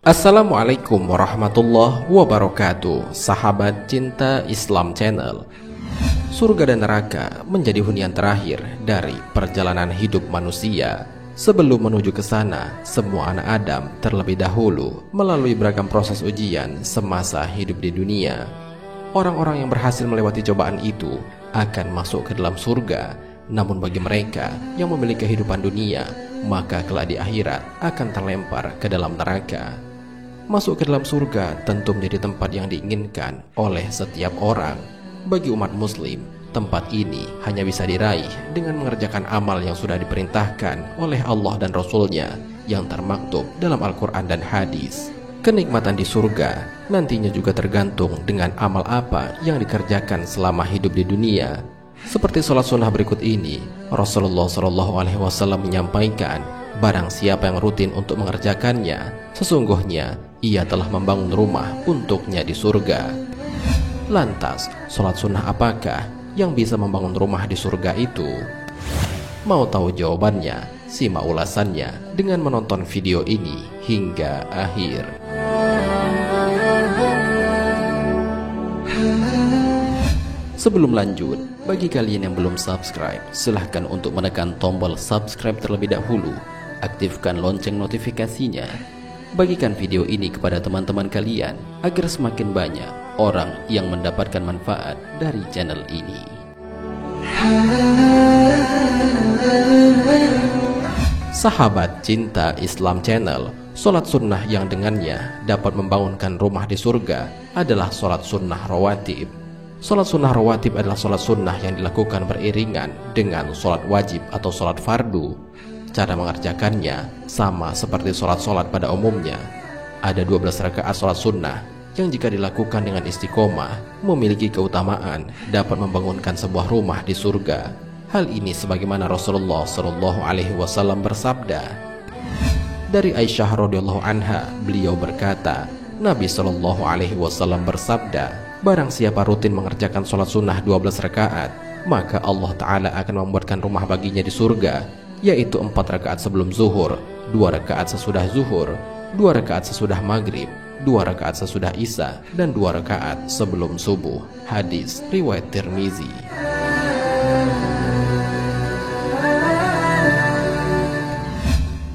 Assalamualaikum warahmatullahi wabarakatuh. Sahabat cinta Islam Channel. Surga dan neraka menjadi hunian terakhir dari perjalanan hidup manusia. Sebelum menuju ke sana, semua anak Adam terlebih dahulu melalui beragam proses ujian semasa hidup di dunia. Orang-orang yang berhasil melewati cobaan itu akan masuk ke dalam surga. Namun bagi mereka yang memiliki kehidupan dunia, maka kelak di akhirat akan terlempar ke dalam neraka. Masuk ke dalam surga tentu menjadi tempat yang diinginkan oleh setiap orang. Bagi umat muslim, tempat ini hanya bisa diraih dengan mengerjakan amal yang sudah diperintahkan oleh Allah dan Rasul-Nya yang termaktub dalam Al-Quran dan hadis. Kenikmatan di surga nantinya juga tergantung dengan amal apa yang dikerjakan selama hidup di dunia. Seperti sholat sunnah berikut ini, Rasulullah SAW menyampaikan, barang siapa yang rutin untuk mengerjakannya, sesungguhnya ia telah membangun rumah untuknya di surga. Lantas, sholat sunnah apakah yang bisa membangun rumah di surga itu? Mau tahu jawabannya? Simak ulasannya dengan menonton video ini hingga akhir. Sebelum lanjut, bagi kalian yang belum subscribe, silahkan untuk menekan tombol subscribe terlebih dahulu. Aktifkan lonceng notifikasinya. Bagikan video ini kepada teman-teman kalian agar semakin banyak orang yang mendapatkan manfaat dari channel ini. Sahabat cinta Islam Channel, sholat sunnah yang dengannya dapat membangunkan rumah di surga adalah sholat sunnah rawatib. Sholat sunnah rawatib adalah sholat sunnah yang dilakukan beriringan dengan sholat wajib atau sholat fardu. Cara mengerjakannya sama seperti sholat-sholat pada umumnya. Ada 12 rakaat sholat sunnah yang jika dilakukan dengan istiqomah memiliki keutamaan dapat membangunkan sebuah rumah di surga. Hal ini sebagaimana Rasulullah SAW bersabda. Dari Aisyah radhiyallahu anha, beliau berkata, Nabi SAW bersabda, barang siapa rutin mengerjakan sholat sunnah 12 rakaat, maka Allah Ta'ala akan membuatkan rumah baginya di surga, yaitu 4 rakaat sebelum zuhur, 2 rakaat sesudah zuhur, 2 rakaat sesudah maghrib, 2 rakaat sesudah isya, dan 2 rakaat sebelum subuh. Hadis riwayat Tirmizi.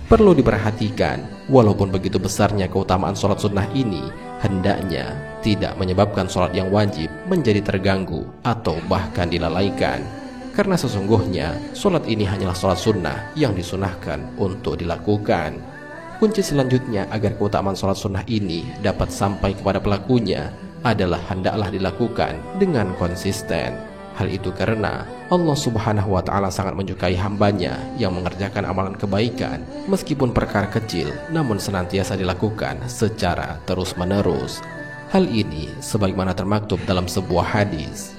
Perlu diperhatikan, walaupun begitu besarnya keutamaan sholat sunnah ini, hendaknya tidak menyebabkan sholat yang wajib menjadi terganggu atau bahkan dilalaikan. Karena sesungguhnya sholat ini hanyalah sholat sunnah yang disunahkan untuk dilakukan. Kunci selanjutnya agar keutamaan sholat sunnah ini dapat sampai kepada pelakunya adalah hendaklah dilakukan dengan konsisten. Hal itu karena Allah Subhanahu wa Ta'ala sangat menyukai hambanya yang mengerjakan amalan kebaikan meskipun perkara kecil, namun senantiasa dilakukan secara terus-menerus. Hal ini sebagaimana termaktub dalam sebuah hadis.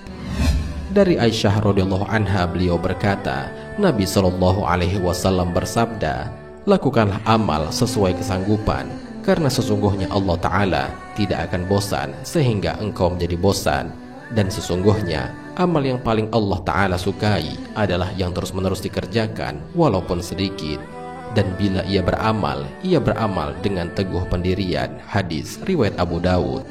Dari Aisyah radhiyallahu anha, beliau berkata, Nabi SAW bersabda, lakukanlah amal sesuai kesanggupan, karena sesungguhnya Allah Ta'ala tidak akan bosan sehingga engkau menjadi bosan. Dan sesungguhnya amal yang paling Allah Ta'ala sukai adalah yang terus-menerus dikerjakan walaupun sedikit. Dan bila ia beramal dengan teguh pendirian. Hadis riwayat Abu Dawud.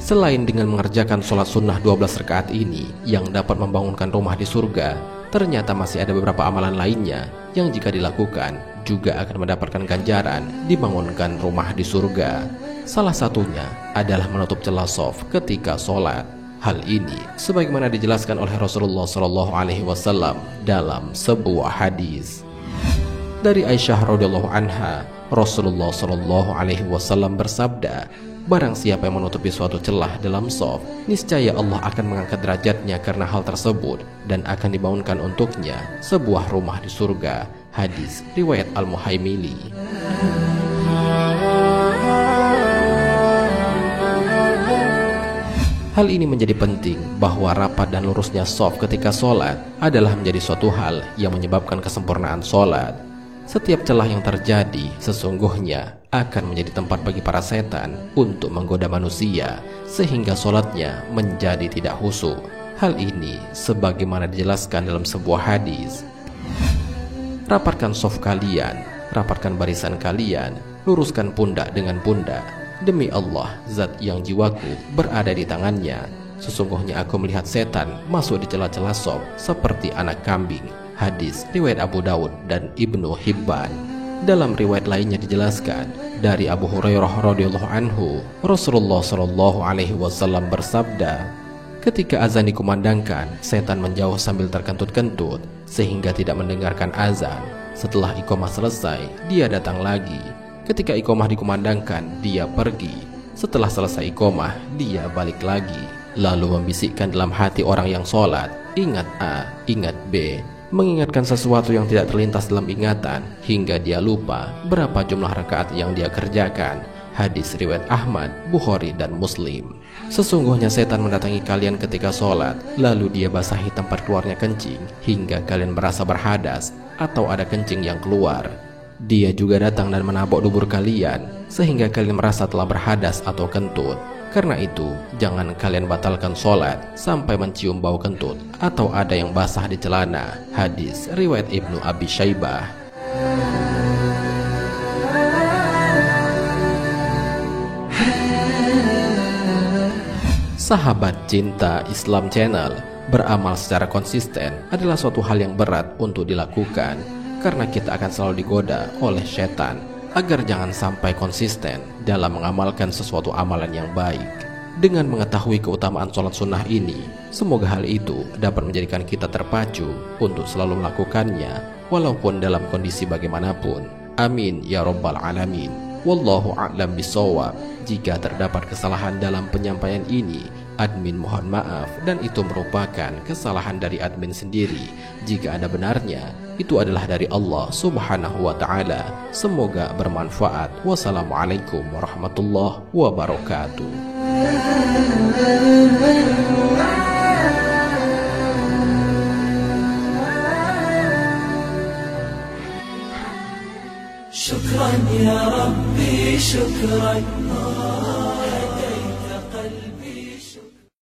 Selain dengan mengerjakan sholat sunnah 12 rakaat ini yang dapat membangunkan rumah di surga, ternyata masih ada beberapa amalan lainnya yang jika dilakukan juga akan mendapatkan ganjaran dibangunkan rumah di surga. Salah satunya adalah menutup celah shaf ketika sholat. Hal ini sebagaimana dijelaskan oleh Rasulullah SAW dalam sebuah hadis. Dari Aisyah radhiyallahu anha, Rasulullah SAW bersabda, barang siapa yang menutupi suatu celah dalam shaf, niscaya Allah akan mengangkat derajatnya karena hal tersebut dan akan dibangunkan untuknya sebuah rumah di surga. Hadis riwayat Al-Muhaimili. Hal ini menjadi penting bahwa rapat dan lurusnya shaf ketika sholat adalah menjadi suatu hal yang menyebabkan kesempurnaan sholat. Setiap celah yang terjadi sesungguhnya akan menjadi tempat bagi para setan untuk menggoda manusia sehingga sholatnya menjadi tidak khusyuk. Hal ini sebagaimana dijelaskan dalam sebuah hadis. Rapatkan shaf kalian, rapatkan barisan kalian, luruskan pundak dengan pundak. Demi Allah, zat yang jiwaku berada di tangannya, sesungguhnya aku melihat setan masuk di celah-celah shaf seperti anak kambing. Hadis riwayat Abu Daud dan Ibnu Hibban. Dalam riwayat lainnya dijelaskan dari Abu Hurairah radhiyallahu anhu, Rasulullah shallallahu alaihi wasallam bersabda, ketika azan dikumandangkan, setan menjauh sambil terkentut-kentut sehingga tidak mendengarkan azan. Setelah iqamah selesai, dia datang lagi. Ketika iqamah dikumandangkan, dia pergi. Setelah selesai iqamah, dia balik lagi, lalu membisikkan dalam hati orang yang sholat, ingat A, ingat B, mengingatkan sesuatu yang tidak terlintas dalam ingatan hingga dia lupa berapa jumlah rakaat yang dia kerjakan. Hadis riwayat Ahmad, Bukhari, dan Muslim. Sesungguhnya setan mendatangi kalian ketika sholat, lalu dia basahi tempat keluarnya kencing hingga kalian merasa berhadas atau ada kencing yang keluar. Dia juga datang dan menabok dubur kalian sehingga kalian merasa telah berhadas atau kentut. Karena itu, jangan kalian batalkan sholat sampai mencium bau kentut atau ada yang basah di celana. Hadis riwayat Ibnu Abi Syaibah. Sahabat cinta Islam Channel, beramal secara konsisten adalah suatu hal yang berat untuk dilakukan karena kita akan selalu digoda oleh setan agar jangan sampai konsisten dalam mengamalkan sesuatu amalan yang baik. Dengan mengetahui keutamaan sholat sunnah ini, semoga hal itu dapat menjadikan kita terpacu untuk selalu melakukannya walaupun dalam kondisi bagaimanapun. Amin ya rabbal alamin. Wallahu a'lam bishawab. Jika terdapat kesalahan dalam penyampaian ini, admin mohon maaf, dan itu merupakan kesalahan dari admin sendiri. Jika ada benarnya, itu adalah dari Allah subhanahu wa ta'ala. Semoga bermanfaat. Wassalamualaikum warahmatullahi wabarakatuh. شكرا يا ربي شكرا